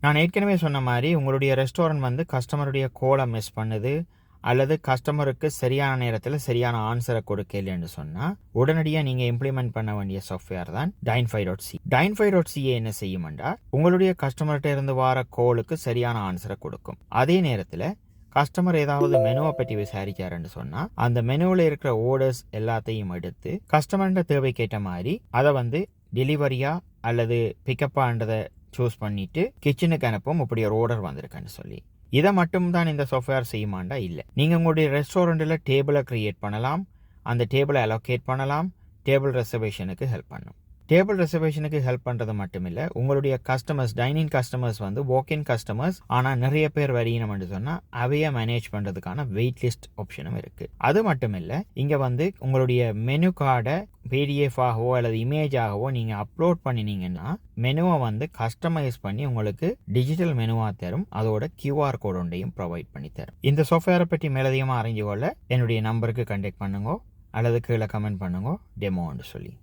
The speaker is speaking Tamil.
நான் ஏற்கனவே சொன்ன மாதிரி உங்களுடைய ரெஸ்டாரண்ட் வந்து கஸ்டமருடைய கோலை மிஸ் பண்ணுது அல்லது கஸ்டமருக்கு சரியான நேரத்தில் சரியான ஆன்சரை கொடுக்கலன்னு சொன்னால் உடனடியாக நீங்கள் இம்ப்ளிமெண்ட் பண்ண வேண்டிய சாஃப்ட்வேர் தான் Dine5.ca. Dine5.ca என்ன செய்யுமெண்டா உங்களுடைய கஸ்டமர்கிட்ட இருந்து வர கோலுக்கு சரியான ஆன்சரை கொடுக்கும். அதே நேரத்தில் கஸ்டமர் ஏதாவது மெனுவை பற்றி விசாரிச்சாருன்னு சொன்னால் அந்த மெனுவில் இருக்கிற ஓர்டர்ஸ் எல்லாத்தையும் எடுத்து கஸ்டமர்கிட்ட தேவைக்கேற்ற மாதிரி அதை வந்து டெலிவரியா அல்லது பிக்கப்பான்றதை சூஸ் பண்ணிட்டு கிச்சனுக்கு அனுப்பும் இப்படி ஒரு ஆர்டர் வந்திருக்குன்னு சொல்லி. இதை மட்டும்தான் இந்த சாஃப்ட்வேர் செய்யுமாண்டா இல்லை. நீங்கள் உங்களுடைய ரெஸ்டாரண்ட்டில் டேபிளை க்ரியேட் பண்ணலாம், அந்த டேபிளை அலோகேட் பண்ணலாம், டேபிள் ரெசர்வேஷனுக்கு ஹெல்ப் பண்ணும். டேபிள் ரெசர்வேஷனுக்கு ஹெல்ப் பண்ணுறது மட்டும் இல்லை, உங்களுடைய கஸ்டமர்ஸ் டைனிங் கஸ்டமர்ஸ் வந்து வாக்கின் கஸ்டமர்ஸ் ஆனால் நிறைய பேர் வரையணும்னு சொன்னால் அவையை மேனேஜ் பண்ணுறதுக்கான வெயிட் லிஸ்ட் ஆப்ஷனும் இருக்குது. அது மட்டும் இல்லை, இங்கே வந்து உங்களுடைய மெனு கார்டை PDF ஆகவோ அல்லது இமேஜ் ஆகவோ நீங்கள் அப்லோட் பண்ணினீங்கன்னா மெனுவை வந்து கஸ்டமைஸ் பண்ணி உங்களுக்கு டிஜிட்டல் மெனுவாக தரும். அதோட QR கோட் ஒன்றையும் ப்ரொவைட் பண்ணி தரும். இந்த சாஃப்ட்வேரை பற்றி மேலதிகமாக அறிஞ்சு கொள்ள என்னுடைய நம்பருக்கு கான்டாக்ட் பண்ணுங்க அல்லது கீழே கமெண்ட் பண்ணுங்க டெமோன்னு சொல்லி.